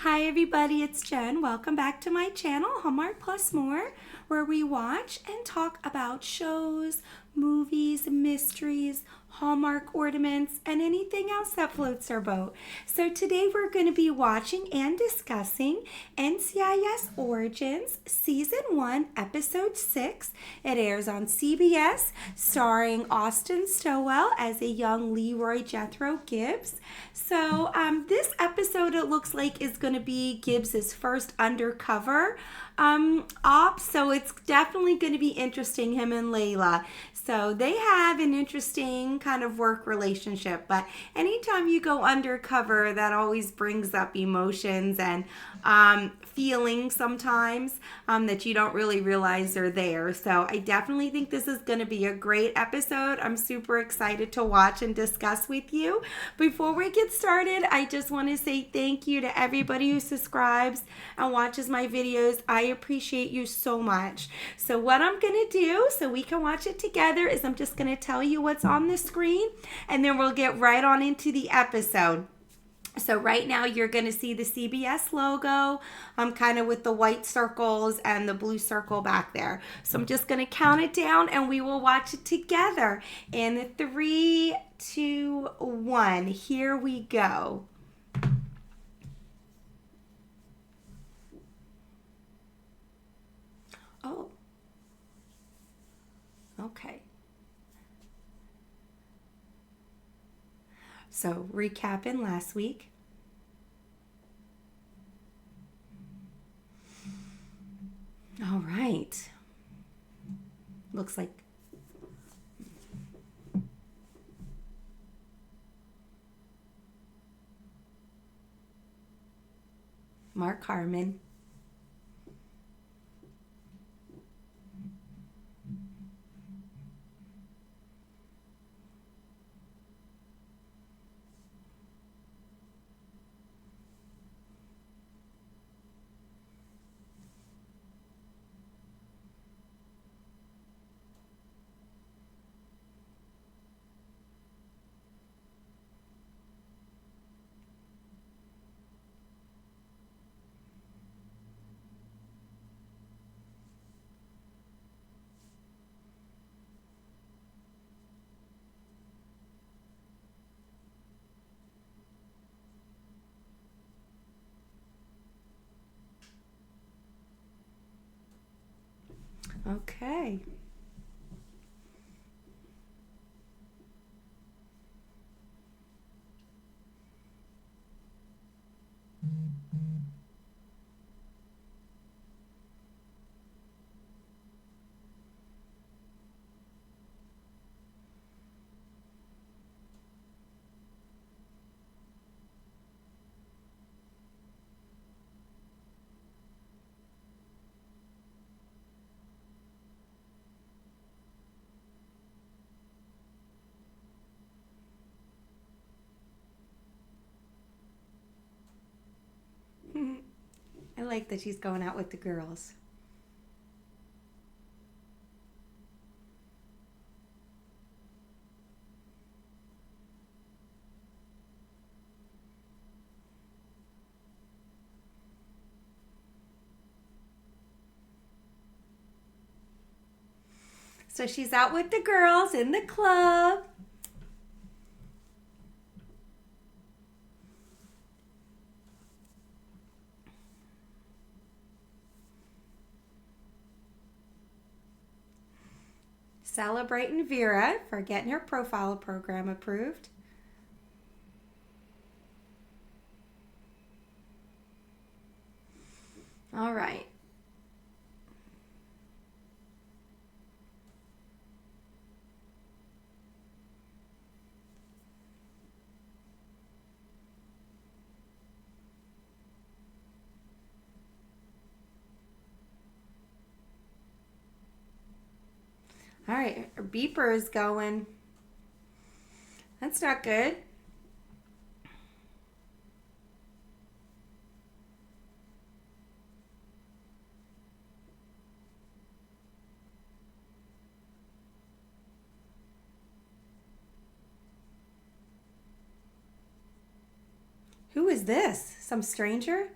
Hi everybody, it's Jen. Welcome back to my channel, Hallmark Plus More, where we watch and talk about shows, movies, mysteries, Hallmark ornaments, and anything else that floats our boat. So today we're going to be watching and discussing NCIS Origins Season 1, Episode 6. It airs on CBS, starring Austin Stowell as a young Leroy Jethro Gibbs. So this episode, it looks like, is going to be Gibbs's first undercover op, so it's definitely going to be interesting, him and Layla. So they have an interesting kind of work relationship, but anytime you go undercover, that always brings up emotions and feelings sometimes that you don't really realize are there. So I definitely think this is going to be a great episode. I'm super excited to watch and discuss with you. Before we get started, I just want to say thank you to everybody who subscribes and watches my videos. I appreciate you so much. So what I'm going to do so we can watch it together is I'm just going to tell you what's on the screen, and then we'll get right on into the episode. So right now you're going to see the CBS logo, kind of with the white circles and the blue circle back there. So I'm just going to count it down and we will watch it together. In 3, 2, 1, here we go. Oh, okay. So recapping last week. All right. Looks like Mark Harmon. Okay. I like that she's going out with the girls. So she's out with the girls in the club. Celebrating Vera for getting her profile program approved. All right. All right, her beeper is going. That's not good. Who is this? Some stranger?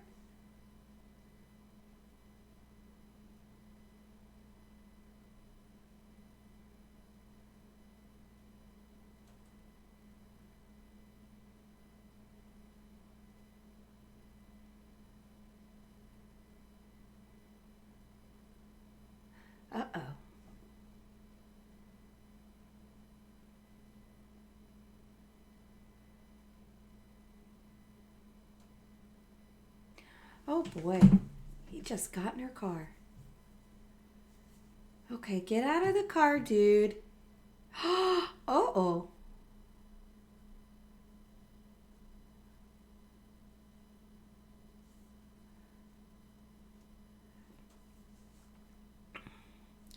Oh boy, he just got in her car. Okay, get out of the car, dude. Uh-oh.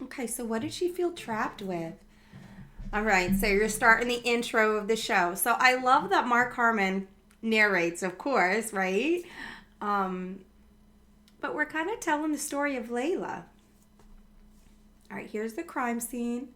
Okay, so what did she feel trapped with? All right, so you're starting the intro of the show. So I love that Mark Harmon narrates, of course, right? Um, but we're kind of telling the story of Layla. All right, here's the crime scene.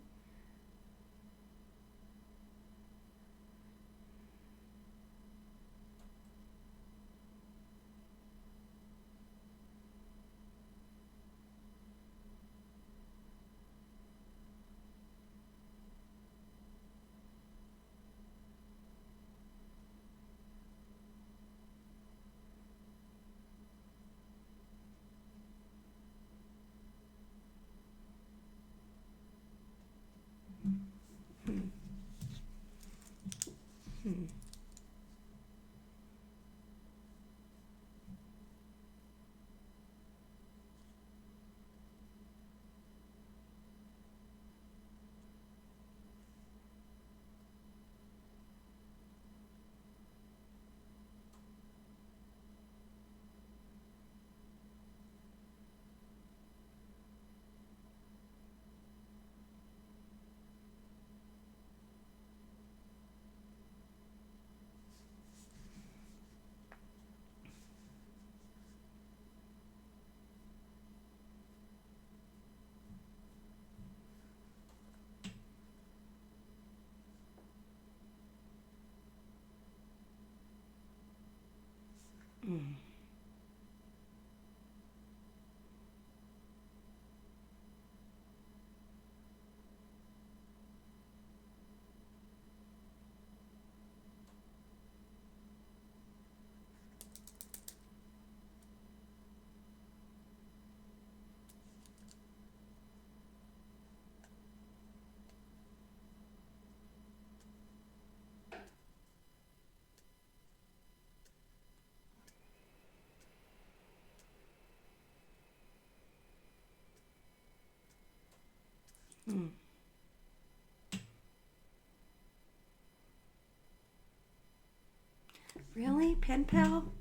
Really, pen pal?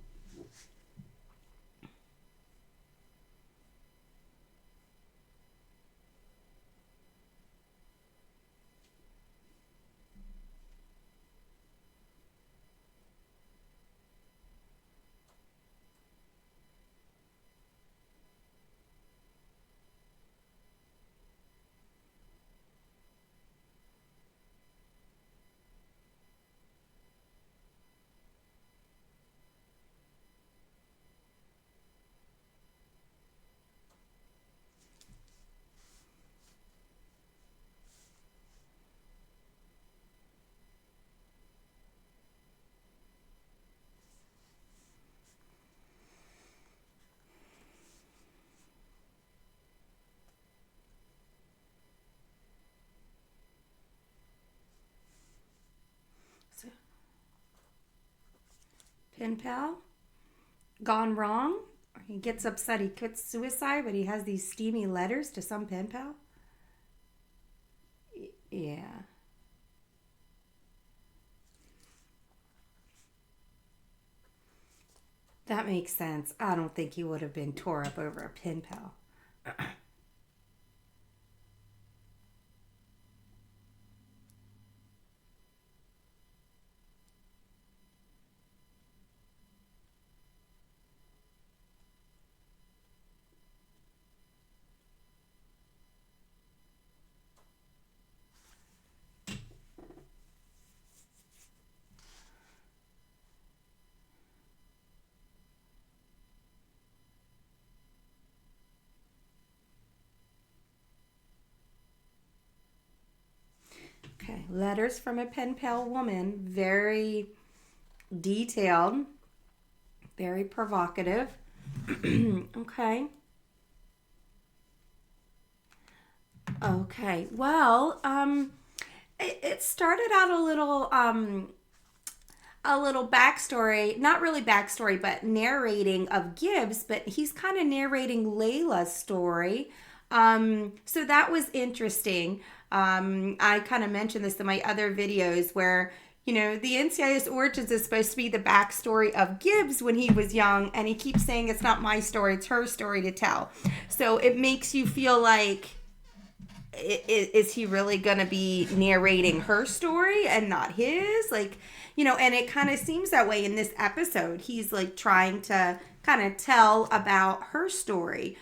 So, pen pal? Gone wrong? Or he gets upset, he commits suicide, but he has these steamy letters to some pen pal? Yeah. That makes sense. I don't think he would have been tore up over a pen pal. Okay, letters from a pen pal woman. Very detailed, very provocative. Okay. Okay. Well, it started out a little backstory, not really backstory, but narrating of Gibbs, but he's kind of narrating Layla's story. So that was interesting. I kind of mentioned this in my other videos where, you know, the NCIS Origins is supposed to be the backstory of Gibbs when he was young, and he keeps saying it's not my story, it's her story to tell. So it makes you feel like, is he really going to be narrating her story and not his? Like, you know, and it kind of seems that way in this episode. He's like trying to kind of tell about her story.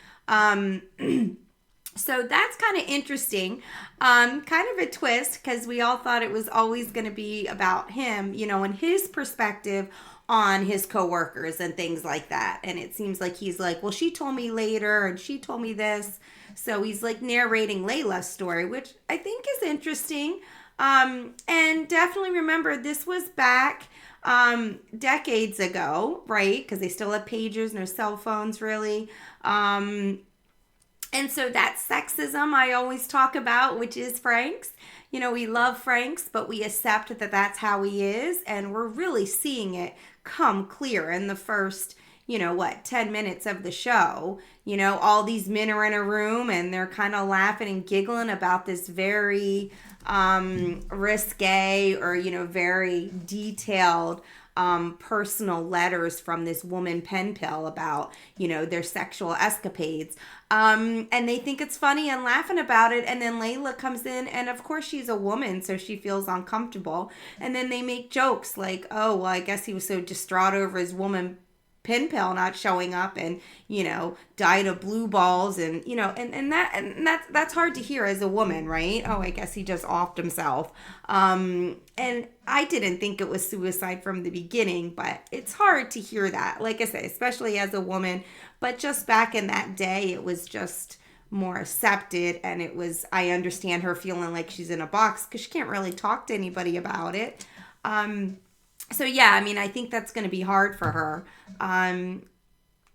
So that's kind of interesting. Kind of a twist because we all thought it was always going to be about him, you know, and his perspective on his coworkers and things like that. And it seems like he's like, well, she told me later and she told me this. So he's like narrating Layla's story, which I think is interesting. And definitely remember, this was back decades ago, right? Because they still have pagers, no cell phones really. And so that sexism I always talk about, which is Frank's. You know, we love Frank's, but we accept that that's how he is. And we're really seeing it come clear in the first, 10 minutes of the show. You know, all these men are in a room and they're kind of laughing and giggling about this very risque or, very detailed personal letters from this woman pen pal about, their sexual escapades. And they think it's funny and laughing about it. And then Layla comes in and of course she's a woman, so she feels uncomfortable. And then they make jokes like, oh, well, I guess he was so distraught over his woman pen pal not showing up and, died of blue balls and, that's hard to hear as a woman, right? Oh, I guess he just offed himself. And I didn't think it was suicide from the beginning, but it's hard to hear that, like I say, especially as a woman. But just back in that day, it was just more accepted. And it was, I understand her feeling like she's in a box because she can't really talk to anybody about it. So yeah, I mean, I think that's going to be hard for her.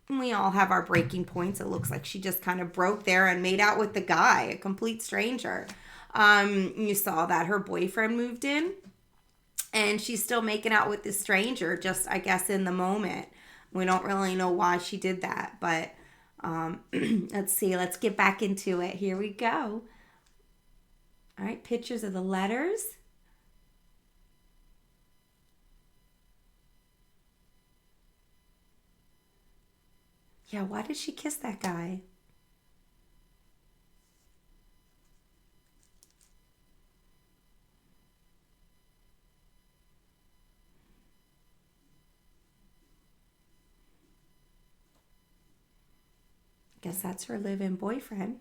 We all have our breaking points. It looks like she just kind of broke there and made out with the guy, a complete stranger. You saw that her boyfriend moved in and she's still making out with this stranger, just, I guess, in the moment. We don't really know why she did that, but let's see. Let's get back into it. Here we go. All right, pictures of the letters. Yeah, why did she kiss that guy? Guess that's her live-in boyfriend.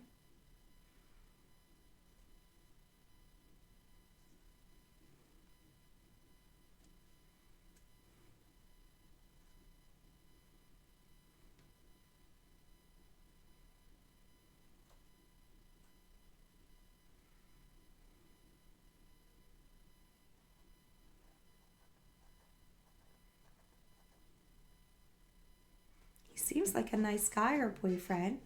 He seems like a nice guy, her boyfriend.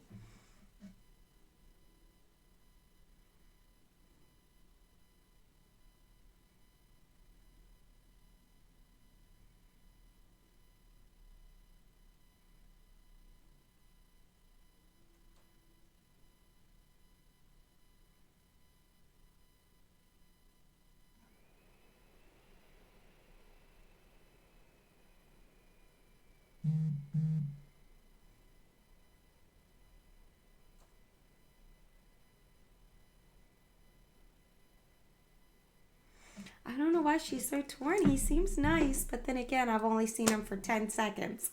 I don't know why she's so torn. He seems nice, but then again, I've only seen him for 10 seconds.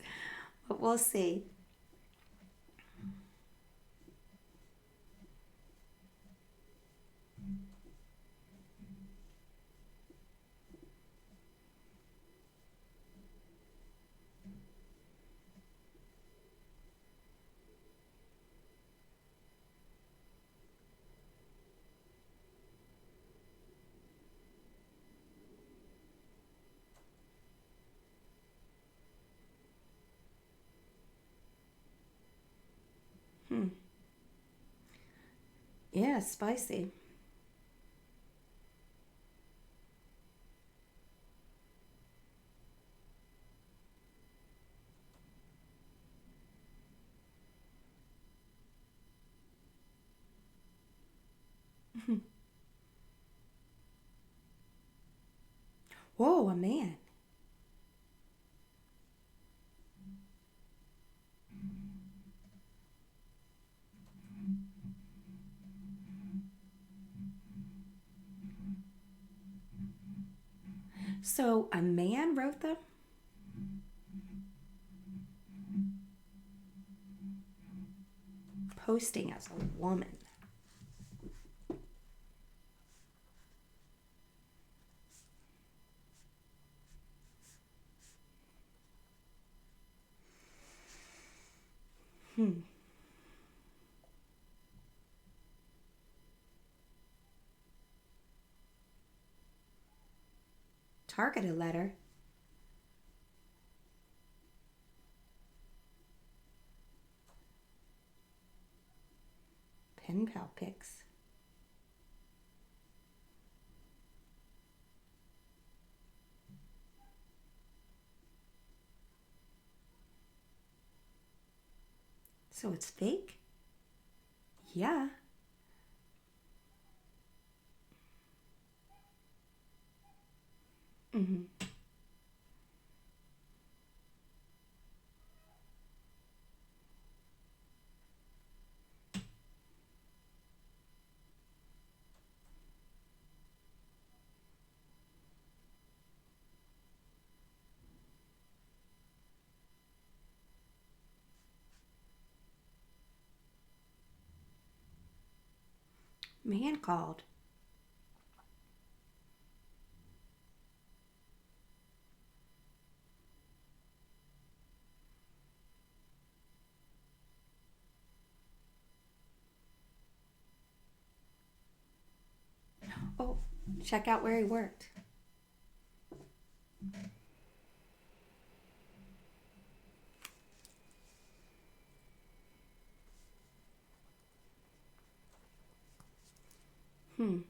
But we'll see. Yeah, spicy. Whoa, a man. So a man wrote them? Posting as a woman. Targeted letter. Pen pal pics. So it's fake? Yeah. Mm-hmm. Man called. Oh, check out where he worked. Hmm.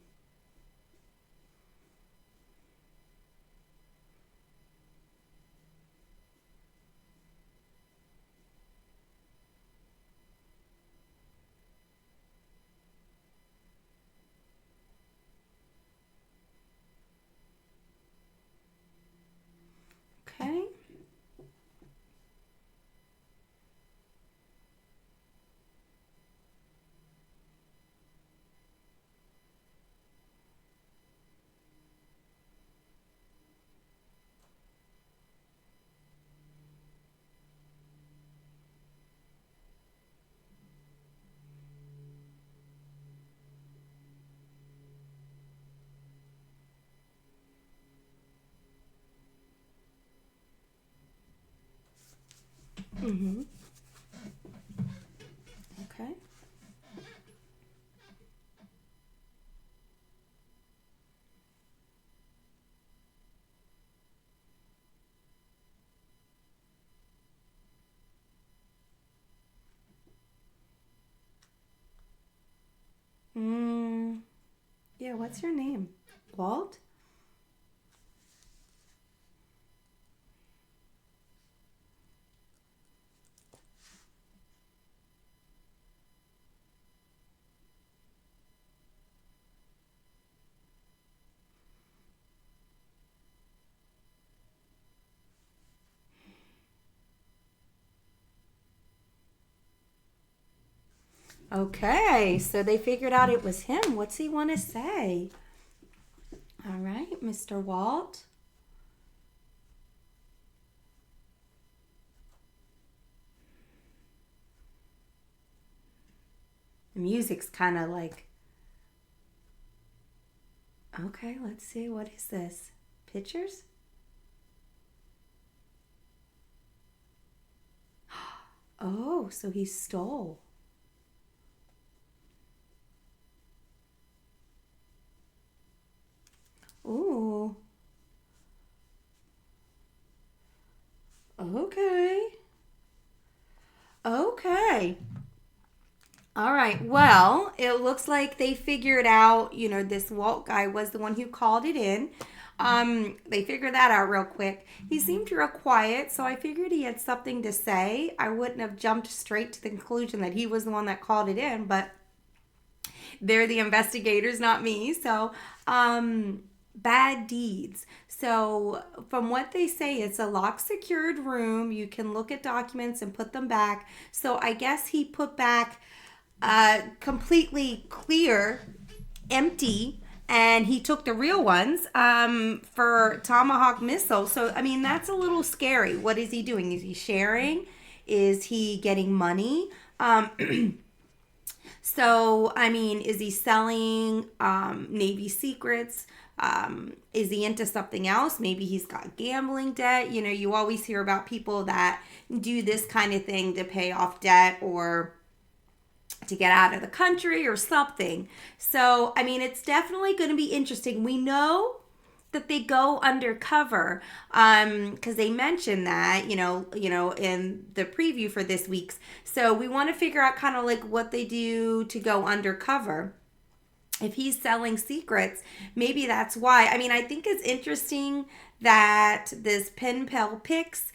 Okay. Mm-hmm. Okay. Yeah, what's your name? Walt? Okay, so they figured out it was him. What's he want to say? All right, Mr. Walt. The music's kind of like, okay, let's see. What is this? Pictures? Oh, so he stole. Ooh. Okay. Okay. All right. Well, it looks like they figured out, this Walt guy was the one who called it in. They figured that out real quick. He seemed real quiet, so I figured he had something to say. I wouldn't have jumped straight to the conclusion that he was the one that called it in, but They're the investigators, not me. So, bad deeds. So, from what they say, it's a locked, secured room. You can look at documents and put them back. So, I guess he put back completely clear, empty, and he took the real ones for Tomahawk missiles. So, I mean, that's a little scary. What is he doing? Is he sharing? Is he getting money? So, I mean, is he selling Navy secrets? Is he into something else? Maybe he's got gambling debt. You know, you always hear about people that do this kind of thing to pay off debt or to get out of the country or something. So, I mean, it's definitely going to be interesting. We know that they go undercover because they mentioned that in the preview for this week's. So we want to figure out kind of like what they do to go undercover. If he's selling secrets, maybe that's why. I mean, I think it's interesting that this Pen Pal Pics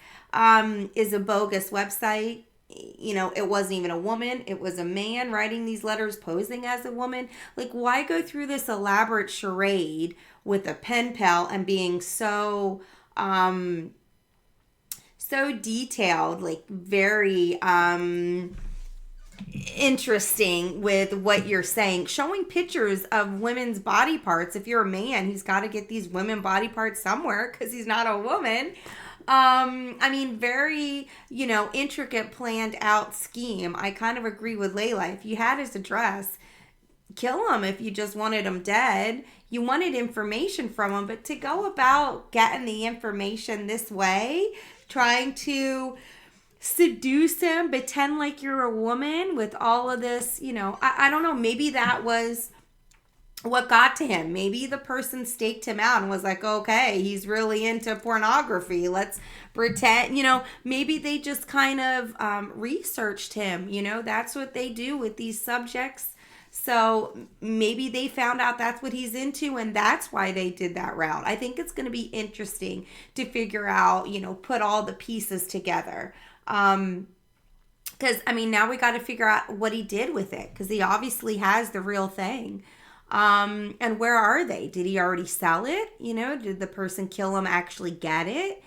is a bogus website. You know, it wasn't even a woman. It was a man writing these letters posing as a woman. Like, why go through this elaborate charade with a pen pal and being so so detailed, like very interesting with what you're saying, showing pictures of women's body parts. If you're a man, he's got to get these women body parts somewhere because he's not a woman. I mean, very, intricate, planned out scheme. I kind of agree with Layla. If you had his address, kill him if you just wanted him dead. You wanted information from him, but to go about getting the information this way, trying to seduce him, pretend like you're a woman with all of this, I don't know, maybe that was what got to him. Maybe the person staked him out and was like, okay, he's really into pornography. Let's pretend, maybe they just kind of researched him. That's what they do with these subjects. So maybe they found out that's what he's into and that's why they did that route. I think it's going to be interesting to figure out, put all the pieces together. Because, I mean, now we got to figure out what he did with it because he obviously has the real thing. And where are they? Did he already sell it? Did the person kill him actually get it?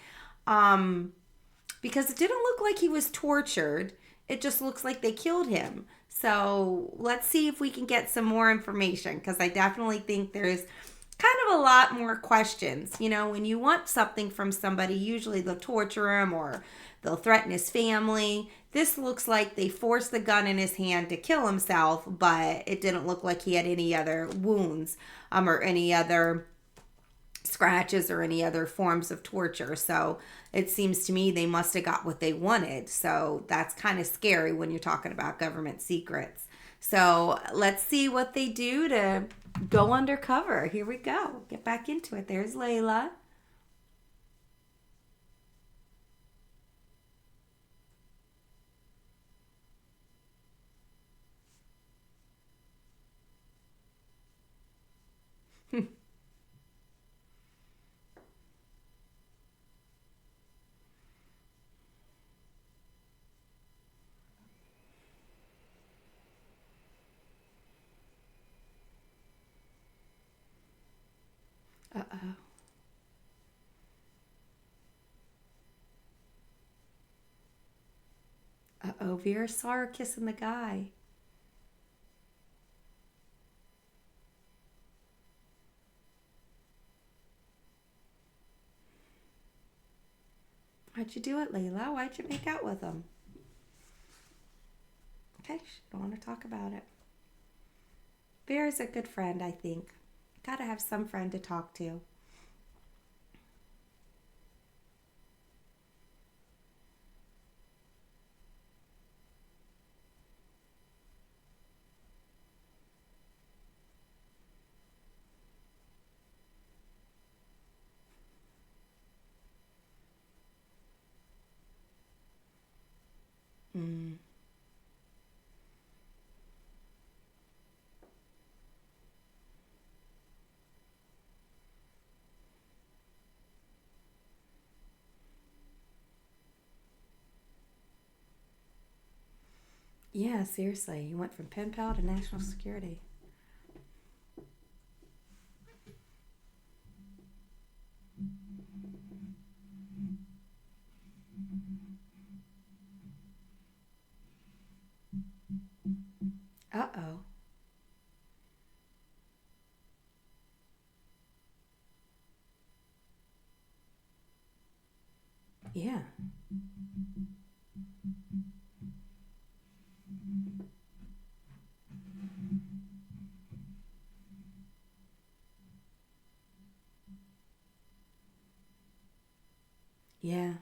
Because it didn't look like he was tortured. It just looks like they killed him. So let's see if we can get some more information because I definitely think there's kind of a lot more questions. When you want something from somebody, usually they'll torture him or they'll threaten his family. This looks like they forced the gun in his hand to kill himself, but it didn't look like he had any other wounds or any other scratches or any other forms of torture. So it seems to me they must have got what they wanted. So that's kind of scary when you're talking about government secrets. So let's see what they do to go undercover. Here we go. Get back into it. There's Layla. Uh-oh. Uh-oh. Vera saw her kissing the guy. Why'd you do it, Layla? Why'd you make out with him? Okay, she don't want to talk about it. Vera's a good friend, I think. Gotta have some friend to talk to. Mm. Yeah, seriously. You went from pen pal to national security. Yeah. Yeah.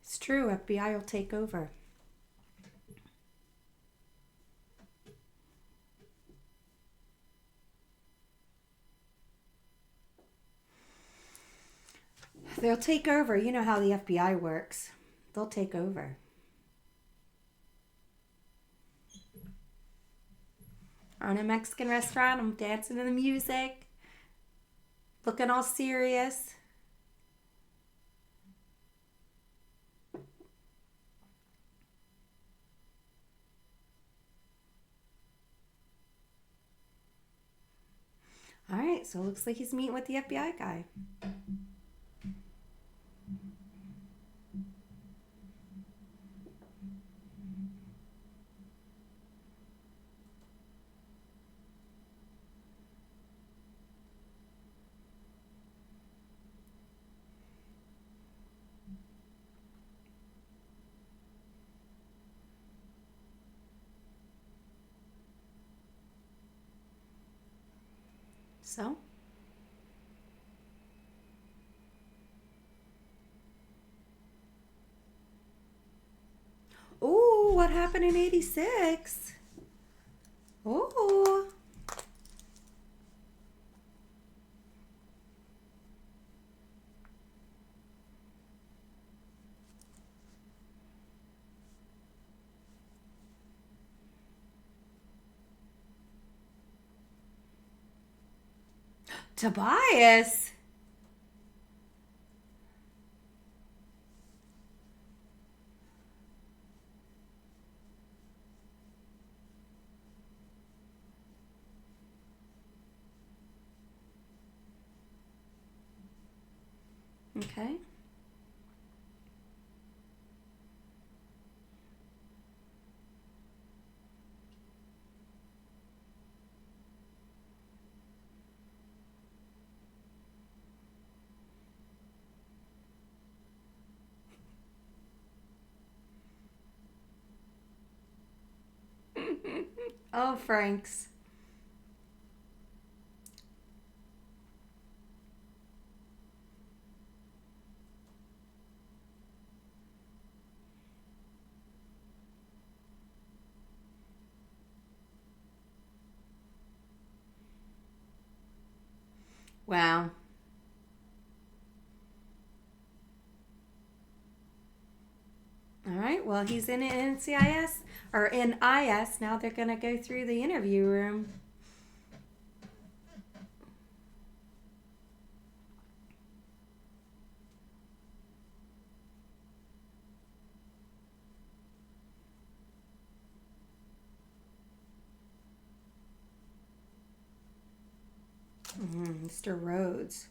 It's true. FBI will take over. They'll take over. You know how the FBI works. They'll take over. On a Mexican restaurant, I'm dancing to the music, looking all serious. All right, so it looks like he's meeting with the FBI guy. So, ooh, what happened in 86? Ooh. Tobias. Okay. Oh, Franks. Wow. All right. Well, he's in NCIS or in IS. Now they're going to go through the interview room. Mr. Rhodes.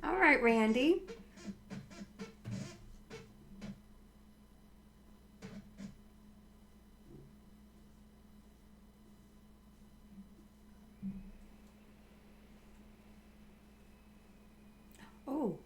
All right, Randy. Oh.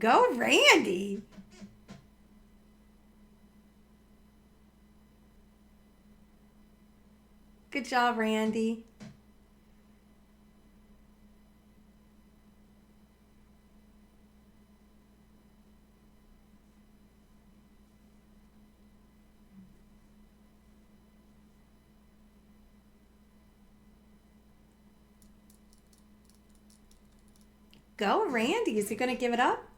Go, Randy. Good job, Randy. Go, Randy. Is he going to give it up?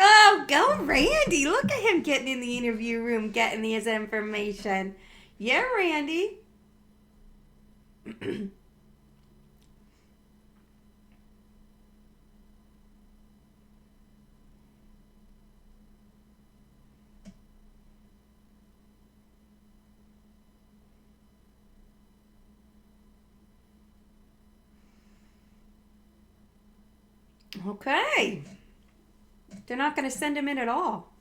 Oh, go Randy. Look at him getting in the interview room, getting his information. Yeah, Randy. Okay. They're not going to send him in at all.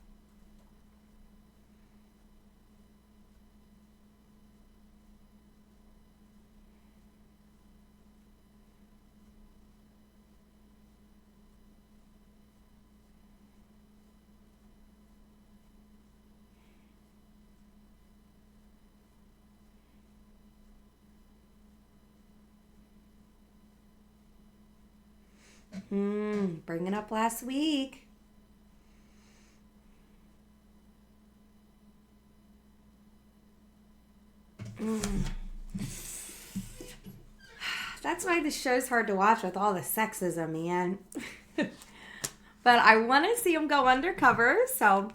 Bringing up last week. That's why this show's hard to watch with all the sexism, man. But I want to see him go undercover, so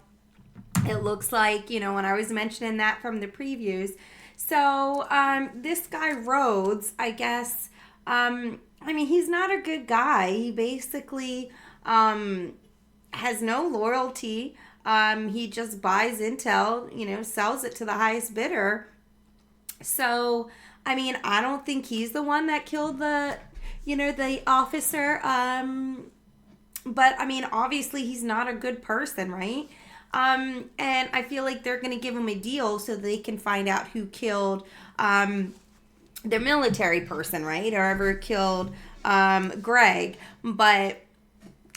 it looks like, when I was mentioning that from the previews. So, this guy Rhodes, I guess, he's not a good guy. He basically has no loyalty. He just buys intel, sells it to the highest bidder. So, I don't think he's the one that killed the officer. But, obviously he's not a good person, right? And I feel like they're going to give him a deal so they can find out who killed the military person, right? Or ever killed Greg. But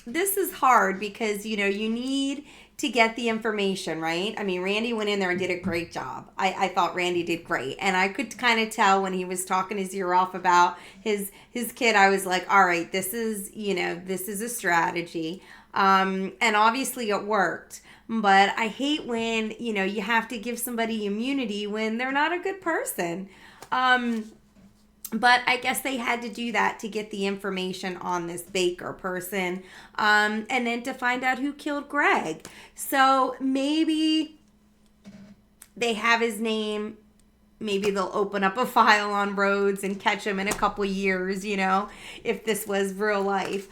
this is hard because, you need to get the information, right? Randy went in there and did a great job. I thought Randy did great. And I could kind of tell when he was talking his ear off about his kid, I was like, all right, this is a strategy. And obviously it worked. But I hate when, you have to give somebody immunity when they're not a good person. But I guess they had to do that to get the information on this Baker person. And then to find out who killed Greg. So maybe they have his name. Maybe they'll open up a file on Rhodes and catch him in a couple years, if this was real life.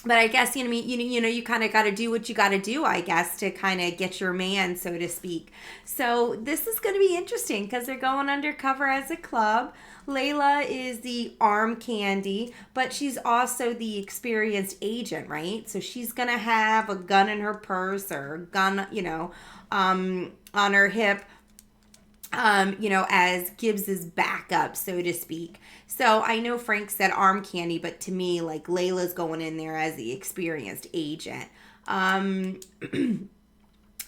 But I guess, you kind of got to do what you got to do, I guess, to kind of get your man, so to speak. So this is going to be interesting because they're going undercover as a club. Layla is the arm candy, but she's also the experienced agent, right? So she's going to have a gun in her purse or a gun, on her hip, as Gibbs's backup, so to speak. So I know Frank said arm candy, but to me, like, Layla's going in there as the experienced agent.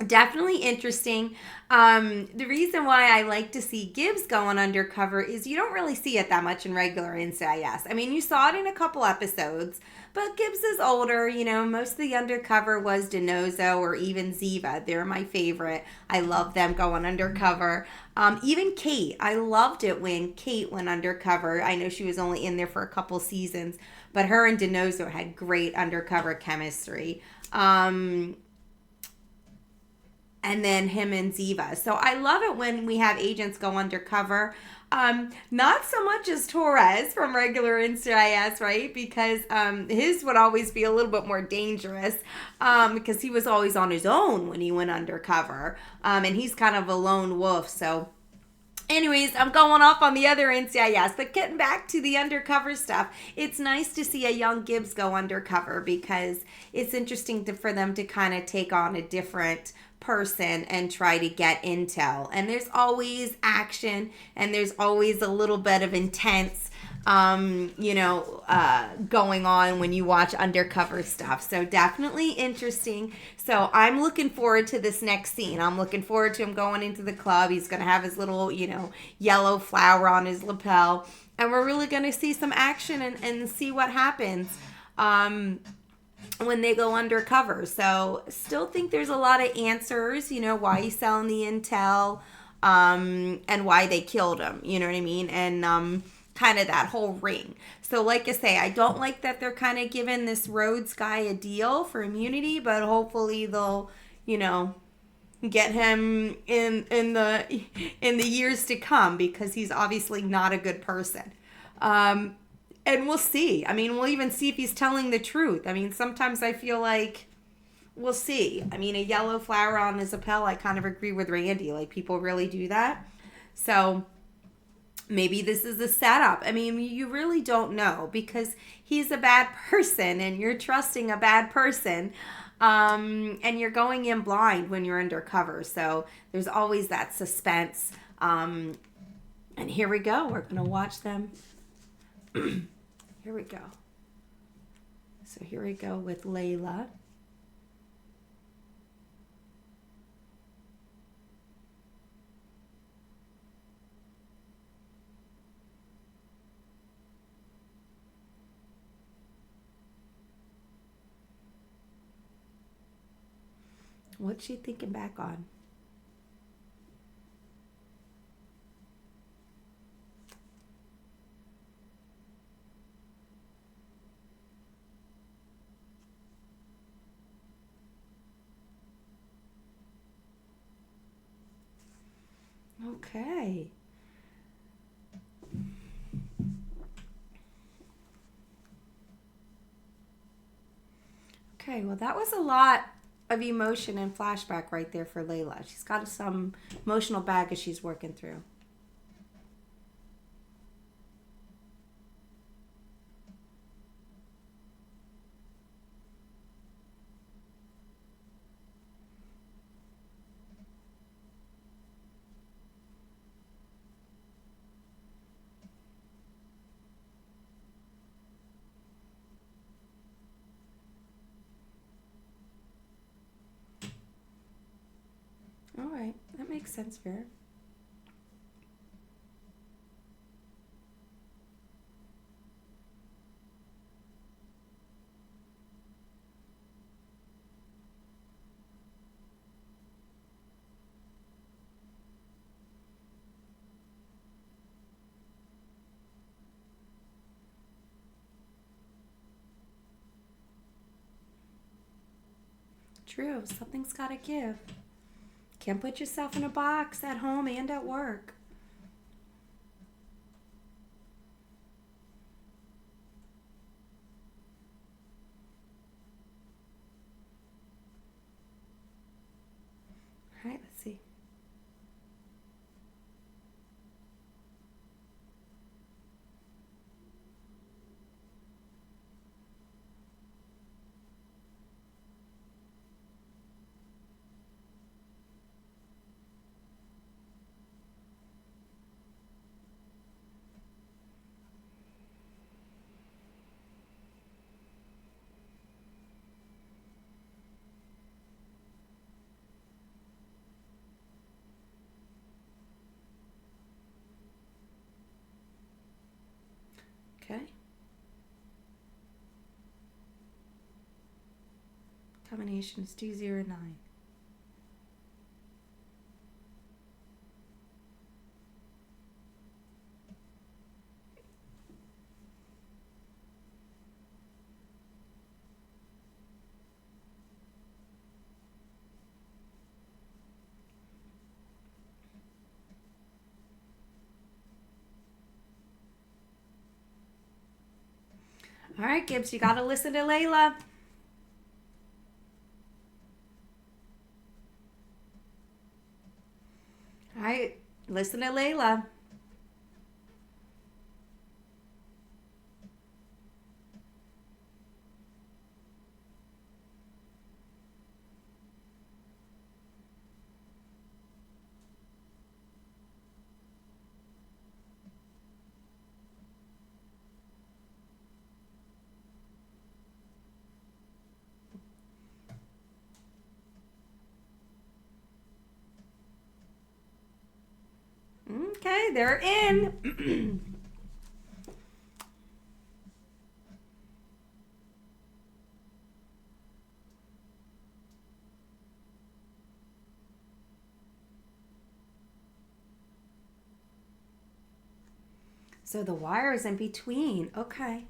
Definitely interesting. The reason why I like to see Gibbs going undercover is you don't really see it that much in regular NCIS. You saw it in a couple episodes, but Gibbs is older. Most of the undercover was DiNozzo or even Ziva. They're my favorite. I love them going undercover. Even Kate. I loved it when Kate went undercover. I know she was only in there for a couple seasons, but her and DiNozzo had great undercover chemistry. and then him and Ziva. So I love it when we have agents go undercover. Not so much as Torres from regular NCIS, right? Because his would always be a little bit more dangerous because he was always on his own when he went undercover. And he's kind of a lone wolf. So anyways, I'm going off on the other NCIS, but getting back to the undercover stuff, it's nice to see a young Gibbs go undercover because it's interesting for them to kind of take on a different person and try to get intel. And there's always action and there's always a little bit of intense going on when you watch undercover stuff. So definitely interesting. So I'm looking forward to this next scene. I'm looking forward to him going into the club. He's going to have his little, yellow flower on his lapel. And we're really going to see some action and see what happens when they go undercover. So still think there's a lot of answers, why he's selling the intel and why they killed him. You know what I mean? And kind of that whole ring. So like I say, I don't like that they're kind of giving this Rhodes guy a deal for immunity, but hopefully they'll, get him in the years to come because he's obviously not a good person. And we'll see. I mean, we'll even see if he's telling the truth. I mean, sometimes I feel like we'll see. I mean, a yellow flower on his lapel, I kind of agree with Randy. Like, people really do that. So maybe this is a setup. I mean, you really don't know because he's a bad person and you're trusting a bad person. And you're going in blind when you're undercover. So there's always that suspense. And here we go. We're going to watch them. Here we go. So here we go with Layla. What's she thinking back on? Okay. Okay, well, that was a lot of emotion and flashback right there for Layla. She's got some emotional baggage she's working through. All right, that makes sense for her. True, something's got to give. Can't put yourself in a box at home and at work. All right, let's see. Okay. Combination is 209. All right, Gibbs, you got to listen to Layla. All right, listen to Layla. Okay, they're in. So the wire is in between. Okay.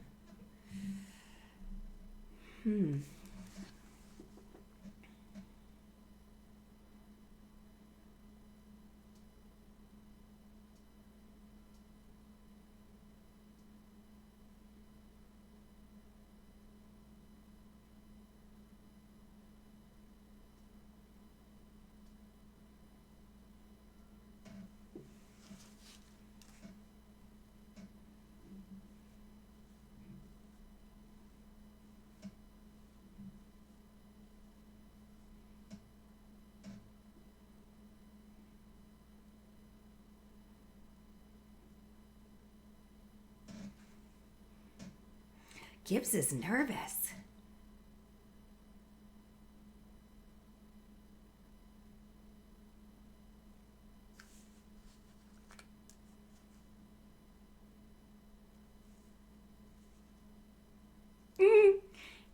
Gibbs is nervous.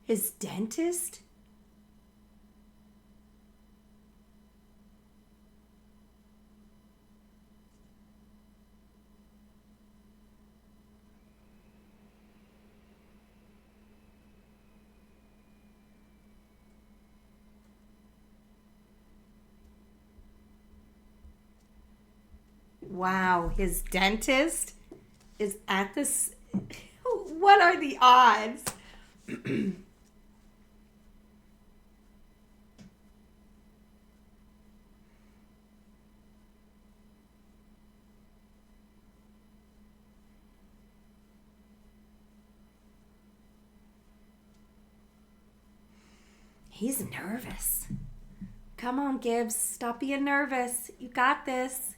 His dentist? Wow, his dentist is at this. What are the odds? He's nervous. Come on, Gibbs. Stop being nervous. You got this.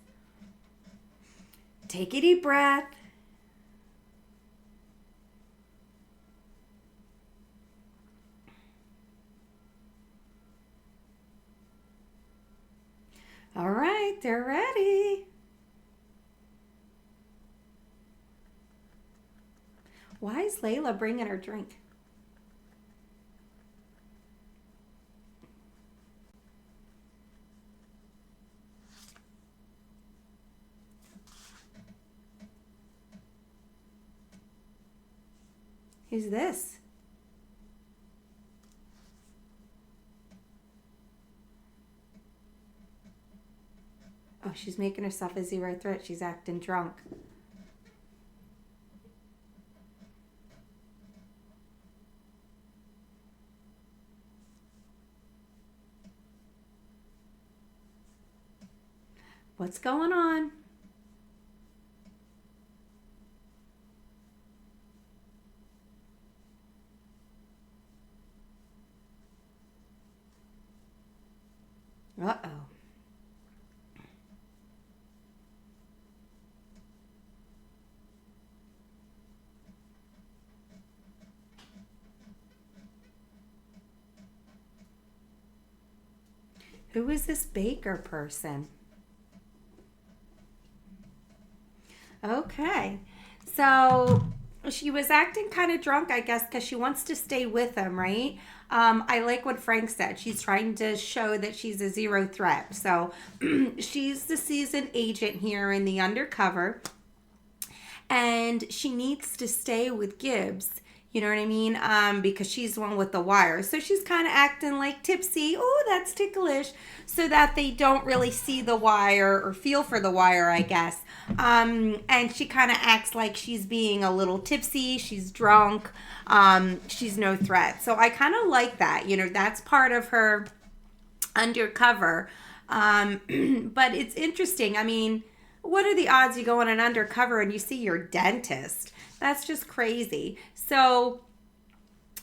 Take a deep breath. All right, they're ready. Why is Layla bringing her drink? Who's this? Oh, she's making herself a zero threat. She's acting drunk. What's going on? Uh-oh. Who is this Baker person? Okay. So she was acting kind of drunk, I guess, because she wants to stay with him, right? I like what Frank said. She's trying to show that she's a zero threat. So she's the seasoned agent here in the undercover. And she needs to stay with Gibbs, You know what I mean? Because she's the one with the wire. So she's kind of acting like tipsy. Oh, that's ticklish. So that they don't really see the wire or feel for the wire, I guess. And she kind of acts like she's being a little tipsy. She's drunk. She's no threat. So I kind of like that. You know, that's part of her undercover. But it's interesting. I mean, what are the odds you go on an undercover and you see your dentist? That's just crazy. So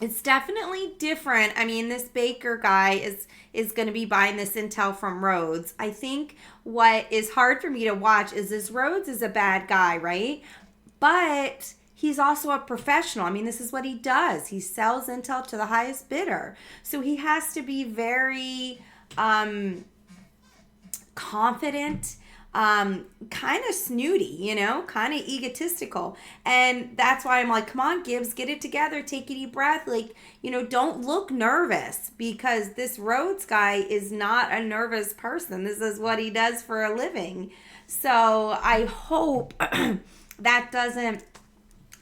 it's definitely different. I mean, this Baker guy is going to be buying this intel from Rhodes. I think what is hard for me to watch is this Rhodes is a bad guy, right? But he's also a professional. I mean, this is what he does. He sells intel to the highest bidder. So he has to be very confident, kind of snooty, you know, kind of egotistical. And that's why I'm like, come on, Gibbs, get it together, take a deep breath. Like, you know, don't look nervous, because this Rhodes guy is not a nervous person. This is what he does for a living. So I hope that doesn't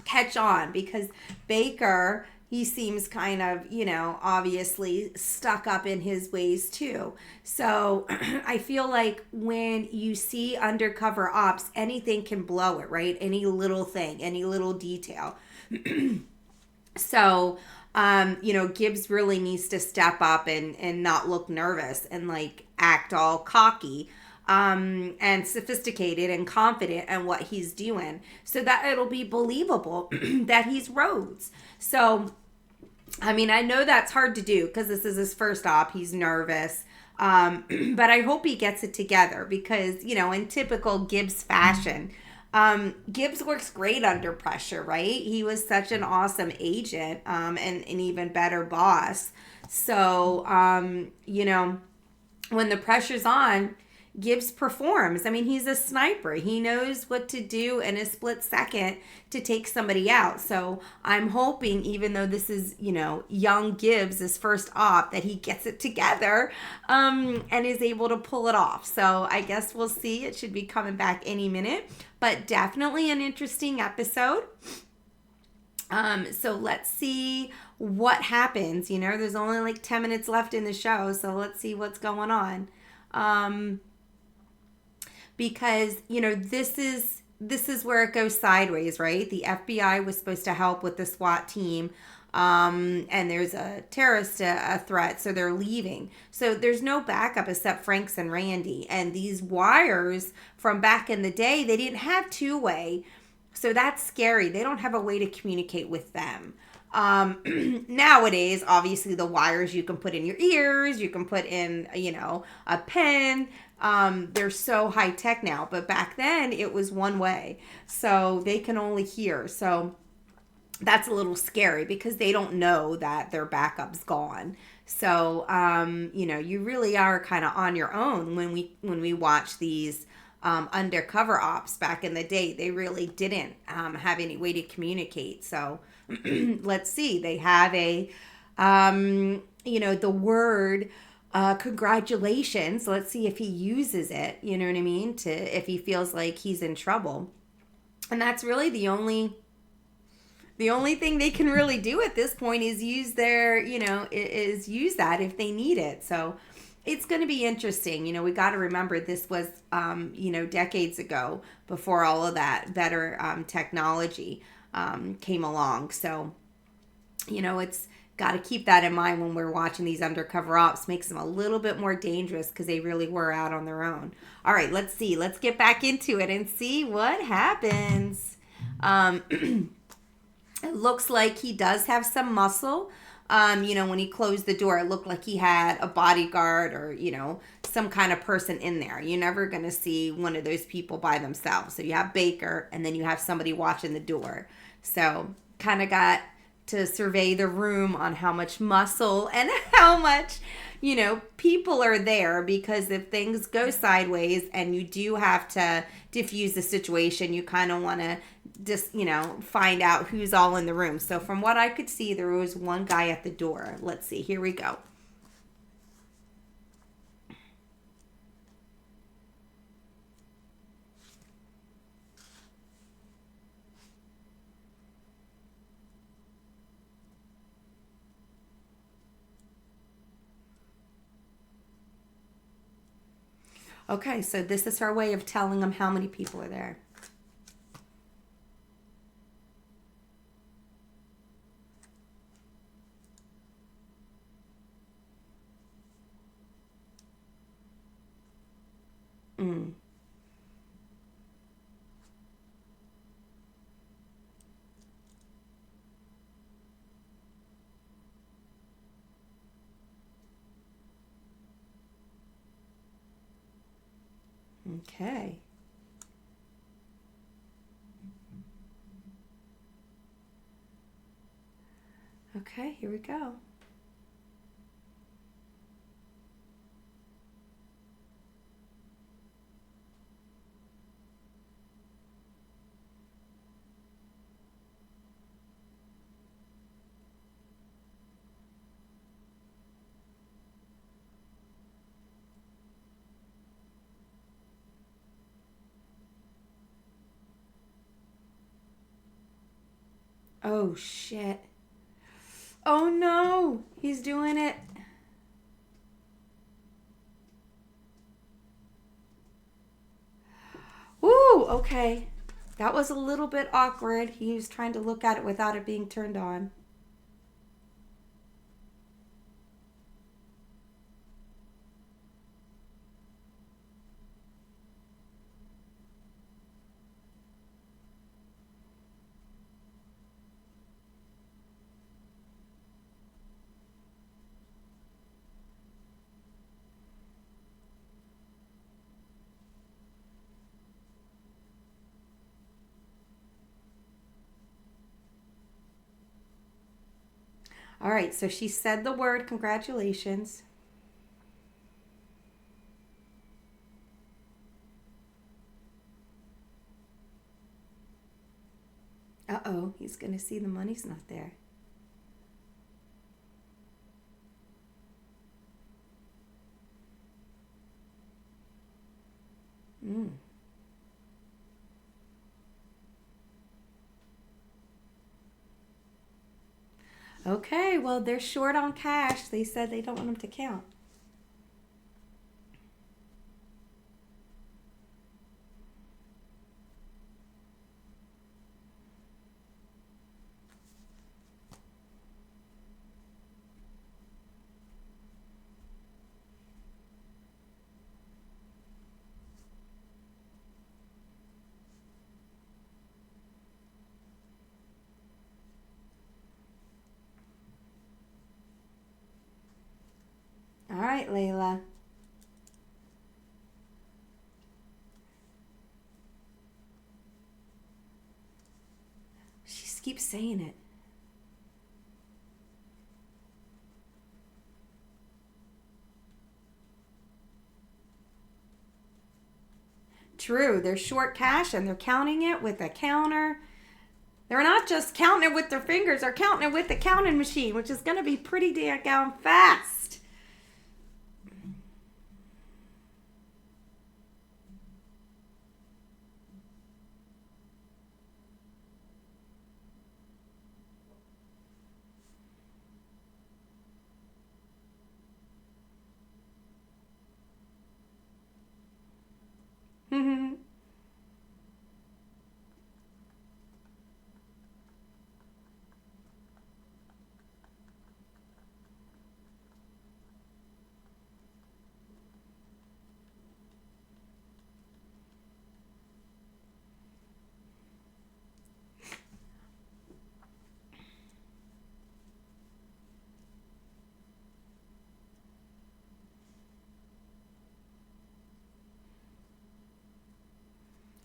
catch on, because Baker, he seems kind of, you know, obviously stuck up in his ways too. So I feel like when you see undercover ops, anything can blow it, right? Any little thing, any little detail. So, you know, Gibbs really needs to step up and not look nervous and like act all cocky and sophisticated and confident in what he's doing, so that it'll be believable that he's Rhodes. So, I mean, I know that's hard to do because this is his first op. He's nervous. But I hope he gets it together, because, you know, in typical Gibbs fashion, Gibbs works great under pressure, right? He was such an awesome agent and an even better boss. So, you know, when the pressure's on, Gibbs performs. I mean, he's a sniper. He knows what to do in a split second to take somebody out. So I'm hoping, even though this is, you know, young Gibbs' his first op, that he gets it together and is able to pull it off. So I guess we'll see. It should be coming back any minute, but definitely an interesting episode. So let's see what happens. You know, there's only like 10 minutes left in the show, so let's see what's going on. Because, you know, this is where it goes sideways, right? The FBI was supposed to help with the SWAT team, and there's a terrorist a threat, so they're leaving. So there's no backup except Franks and Randy. And these wires from back in the day, they didn't have two-way. So that's scary. They don't have a way to communicate with them. Nowadays, obviously, the wires you can put in your ears, you can put in, you know, a pen. They're so high tech now, but back then it was one way. So they can only hear. So that's a little scary, because they don't know that their backup's gone. So, you know, you really are kind of on your own when we watch these undercover ops back in the day. They really didn't have any way to communicate. So let's see. They have a, you know, the word congratulations. Let's see if he uses it, you know what I mean, to if he feels like he's in trouble. And that's really the only thing they can really do at this point is use their, you know, is use that if they need it. So it's going to be interesting. You know, we got to remember this was, you know, decades ago, before all of that better technology came along. So, you know, it's got to keep that in mind when we're watching these undercover ops. Makes them a little bit more dangerous, because they really were out on their own. All right, let's see. Let's get back into it and see what happens. It looks like he does have some muscle. You know, when he closed the door, it looked like he had a bodyguard or, you know, some kind of person in there. You're never going to see one of those people by themselves. So you have Baker, and then you have somebody watching the door. So kind of got to survey the room on how much muscle and how much, you know, people are there, because if things go sideways and you do have to diffuse the situation, you kind of want to just, you know, find out who's all in the room. So from what I could see, there was one guy at the door. Let's see. Here we go. Okay, so this is her way of telling them how many people are there. Mm. Okay. Okay, here we go. Oh, shit. Oh, no. He's doing it. Woo, okay. That was a little bit awkward. He was trying to look at it without it being turned on. All right, so she said the word congratulations. Uh-oh, he's going to see the money's not there. Mm. Okay, well, they're short on cash. They said they don't want them to count. All right, Layla. She just keeps saying it. True, they're short cash and they're counting it with a counter. They're not just counting it with their fingers, they're counting it with the counting machine, which is going to be pretty damn fast.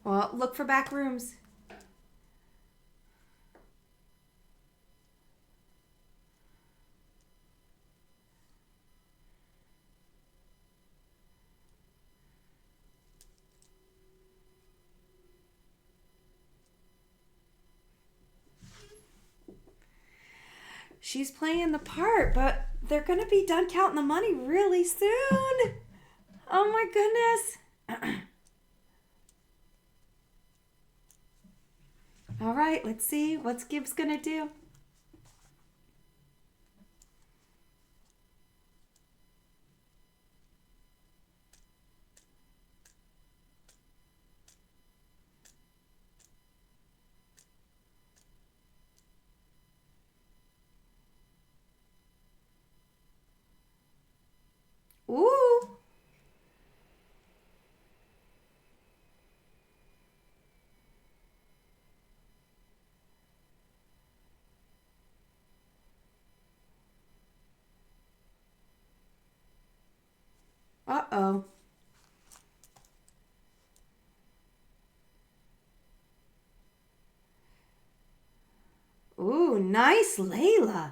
Well, look for back rooms. She's playing the part, but they're going to be done counting the money really soon. Oh my goodness. All right, let's see what's Gibbs going to do. Uh-oh. Ooh, nice, Layla.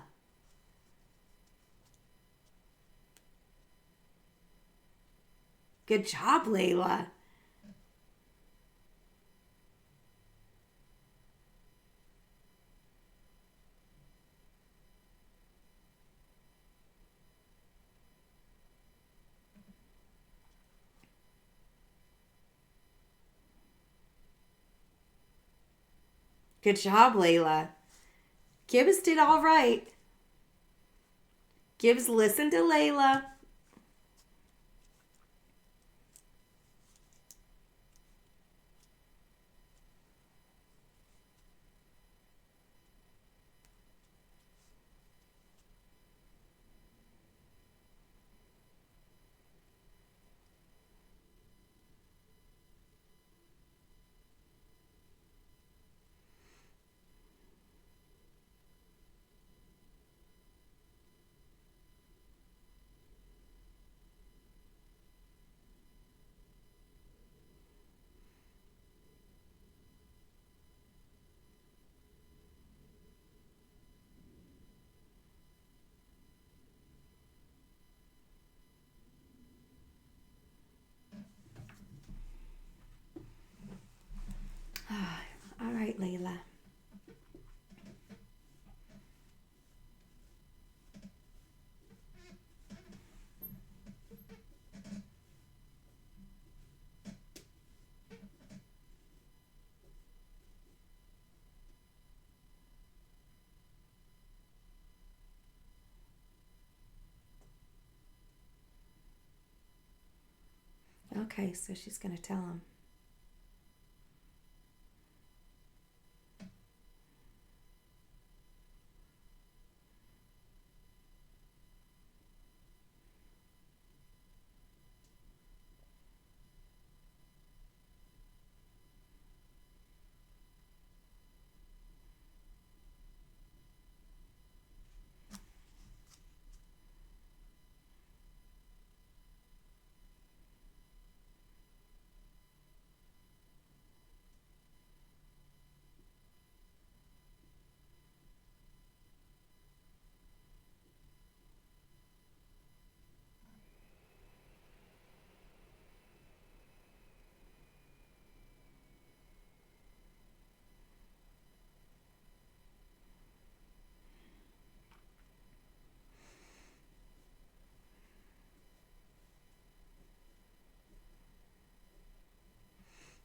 Good job, Layla. Good job, Layla. Gibbs did all right. Gibbs listened to Layla. All right, Layla. Okay, so she's going to tell him.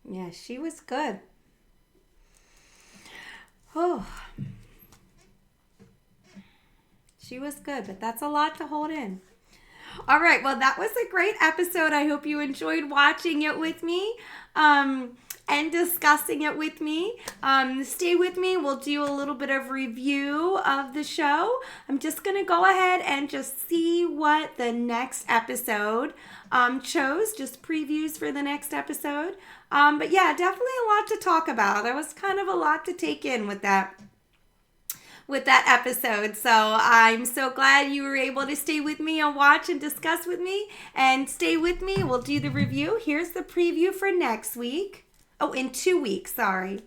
Yeah, she was good. Oh, she was good, but that's a lot to hold in. All right, well, that was a great episode. I hope you enjoyed watching it with me and discussing it with me. Stay with me. We'll do a little bit of review of the show. I'm just going to go ahead and just see what the next episode chose, just previews for the next episode. But yeah, definitely a lot to talk about. That was kind of a lot to take in with that episode. So I'm so glad you were able to stay with me and watch and discuss with me. And stay with me. We'll do the review. Here's the preview for next week. Oh, in 2 weeks, sorry.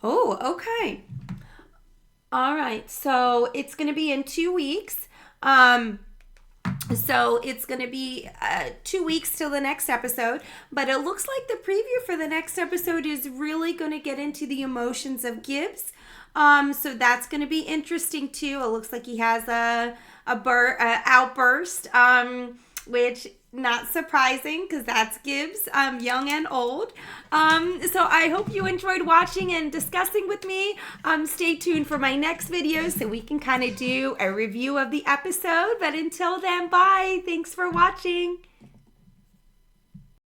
Oh, okay. All right. So it's going to be in 2 weeks. So it's going to be 2 weeks till the next episode, but it looks like the preview for the next episode is really going to get into the emotions of Gibbs. So that's going to be interesting too. It looks like he has a outburst, which not surprising because that's Gibbs, young and old. So I hope you enjoyed watching and discussing with me. Stay tuned for my next video so we can kind of do a review of the episode. But until then, bye. Thanks for watching.